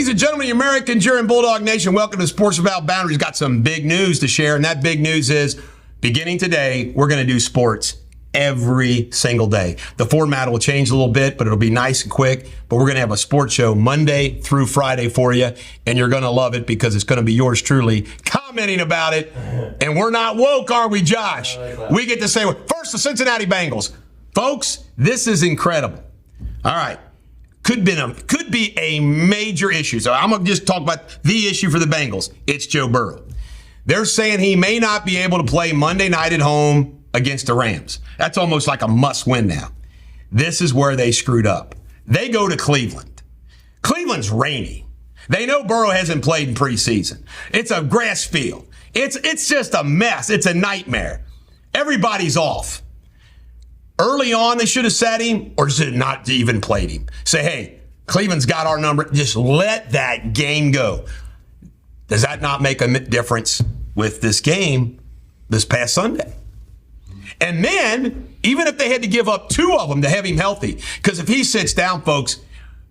Ladies and gentlemen, the American Jeering Bulldog Nation, welcome to Sports Without Boundaries. Got some big news to share, and that big news is, beginning today, we're going to do sports every single day. The format will change a little bit, but it'll be nice and quick. But we're going to have a sports show Monday through Friday for you, and you're going to love it because it's going to be yours truly commenting about it. And we're not woke, are we, Josh? We get to say, first, the Cincinnati Bengals. Folks, this is incredible. All right. Could be a major issue. So I'm going to just talk about the issue for the Bengals. It's Joe Burrow. They're saying he may not be able to play Monday night at home against the Rams. That's almost like a must-win now. This is where they screwed up. They go to Cleveland. Cleveland's rainy. They know Burrow hasn't played in preseason. It's a grass field. It's just a mess. It's a nightmare. Everybody's off. Early on, they should have sat him or should have not even played him. Say, hey, Cleveland's got our number. Just let that game go. Does that not make a difference with this game this past Sunday? And then, even if they had to give up two of them to have him healthy, because if he sits down, folks,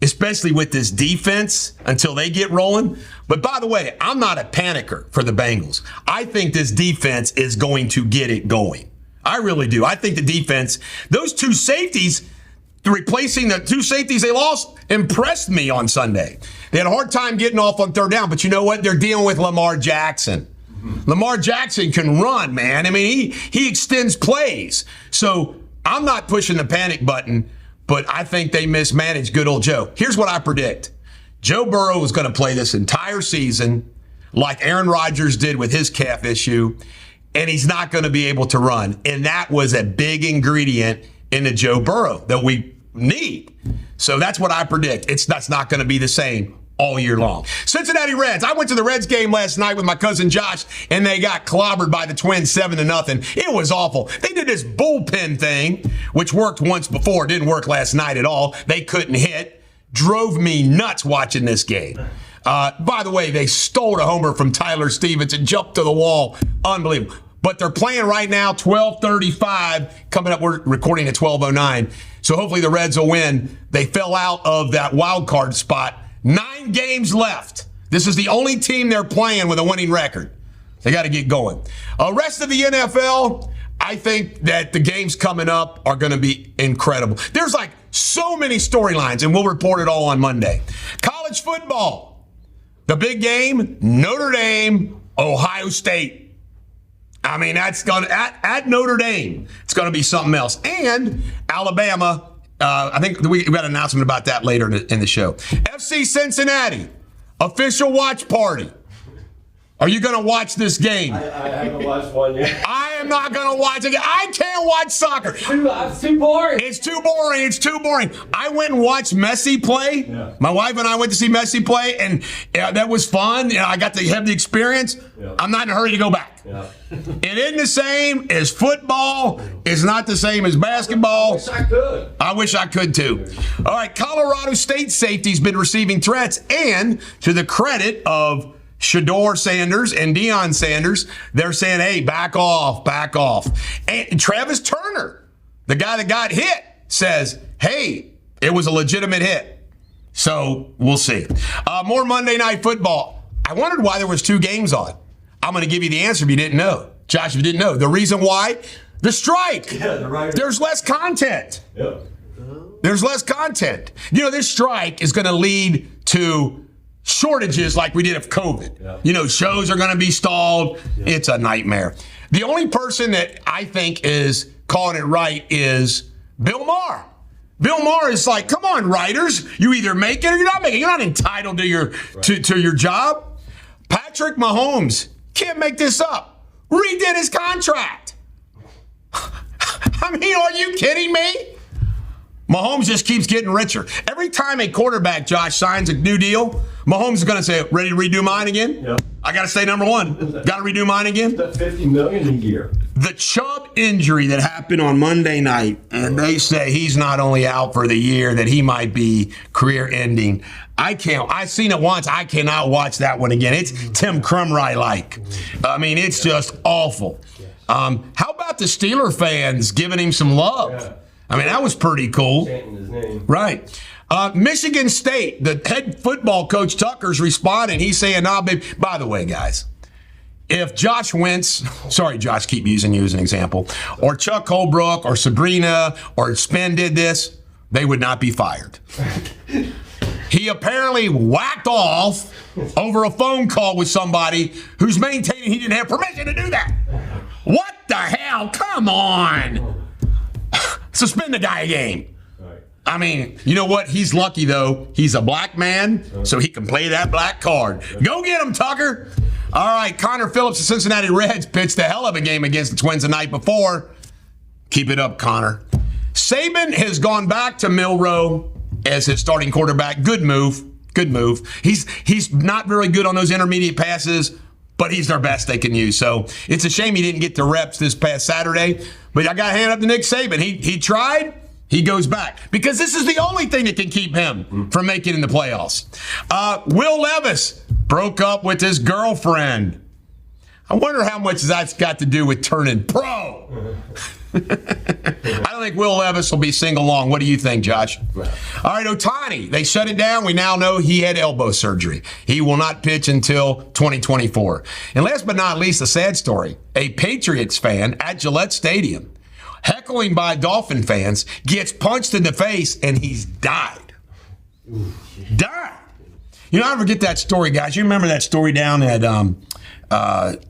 especially with this defense until they get rolling. But by the way, I'm not a panicker for the Bengals. I think this defense is going to get it going. I really do. I think the defense, those two safeties, replacing the two safeties they lost, impressed me on Sunday. They had a hard time getting off on third down, but you know what? They're dealing with Lamar Jackson. Lamar Jackson can run, man. I mean, he extends plays. So I'm not pushing the panic button, but I think they mismanaged good old Joe. Here's what I predict. Joe Burrow is going to play this entire season like Aaron Rodgers did with his calf issue, and he's not going to be able to run. And that was a big ingredient in the Joe Burrow that we need. So that's what I predict. That's not going to be the same all year long. Cincinnati Reds. I went to the Reds game last night with my cousin Josh, and they got clobbered by the Twins 7-0. It was awful. They did this bullpen thing, which worked once before. Didn't work last night at all. They couldn't hit. Drove me nuts watching this game. By the way, they stole a homer from Tyler Stevens and jumped to the wall. Unbelievable. But they're playing right now, 12:35. Coming up, we're recording at 12:09. So hopefully the Reds will win. They fell out of that wild card spot. 9 games left. This is the only team they're playing with a winning record. They got to get going. Rest of the NFL, I think that the games coming up are going to be incredible. There's like so many storylines, and we'll report it all on Monday. College football. The big game, Notre Dame, Ohio State. I mean, that's going to, at Notre Dame, it's going to be something else. And Alabama, I think we got an announcement about that later in the show. FC Cincinnati, official watch party. Are you going to watch this game? I haven't watched one yet. I am not going to watch it. I can't watch soccer. It's too boring. It's too boring. It's too boring. I went and watched Messi play. Yeah. My wife and I went to see Messi play, and that was fun. I got to have the experience. Yeah. I'm not in a hurry to go back. Yeah. It isn't the same as football. It's not the same as basketball. I wish I could. I wish I could too. All right, Colorado State safety's been receiving threats, and to the credit of Shedeur Sanders and Deion Sanders, they're saying, hey, back off, back off. And Travis Turner, the guy that got hit, says, hey, it was a legitimate hit. So we'll see. More Monday Night Football. I wondered why there was 2 games on. I'm going to give you the answer if you didn't know. Josh, if you didn't know. The reason why? The strike. Yeah, the right. There's less content. Yeah. There's less content. You know, this strike is going to lead to shortages like we did of COVID. Yeah. You know, shows are going to be stalled. Yeah. It's a nightmare. The only person that I think is calling it right is Bill Maher. Bill Maher is like, come on, writers. You either make it or you're not making it. You're not entitled to your to your job. Patrick Mahomes, can't make this up, redid his contract. I mean, are you kidding me? Mahomes just keeps getting richer. Every time a quarterback, Josh, signs a new deal, Mahomes is going to say, ready to redo mine again? Yep. I got to stay number one. Got to redo mine again? That's $50 million a year. The Chubb injury that happened on Monday night, and they say he's not only out for the year, that he might be career-ending. I've seen it once. I cannot watch that one again. It's Tim Krumrie-like. I mean, it's just awful. How about the Steeler fans giving him some love? Yeah. I mean, that was pretty cool. Chanting his name. Right. Michigan State, the head football coach Tucker's responding. He's saying, nah, babe. By the way, guys, if Josh Wentz, sorry, Josh, keep using you as an example, or Chuck Holbrook or Sabrina or Spin did this, they would not be fired. He apparently whacked off over a phone call with somebody who's maintaining he didn't have permission to do that. What the hell? Come on. Suspend the guy a game. I mean, you know what? He's lucky, though. He's a black man, so he can play that black card. Go get him, Tucker. All right, Connor Phillips, the Cincinnati Reds, pitched a hell of a game against the Twins the night before. Keep it up, Connor. Saban has gone back to Milroe as his starting quarterback. Good move. Good move. He's not very good on those intermediate passes, but he's their best they can use. So it's a shame he didn't get the reps this past Saturday. But I got to hand up to Nick Saban. He tried. He goes back because this is the only thing that can keep him from making it in the playoffs. Will Levis broke up with his girlfriend. I wonder how much that's got to do with turning pro. I don't think Will Levis will be single long. What do you think, Josh? All right, Ohtani. They shut it down. We now know he had elbow surgery. He will not pitch until 2024. And last but not least, a sad story. A Patriots fan at Gillette Stadium, heckling by Dolphin fans, gets punched in the face, and he's died. Died. You know, I forget that story, guys. You remember that story down at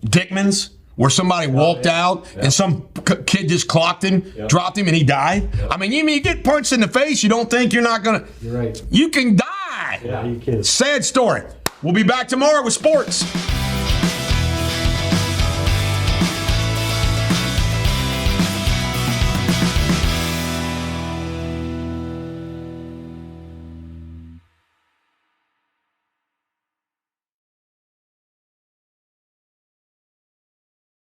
Dickman's where somebody walked out and some kid just clocked him, dropped him, and he died? I mean, you get punched in the face, you don't think you're not going to. You're right. You can die. Yeah, you can. Sad story. We'll be back tomorrow with sports.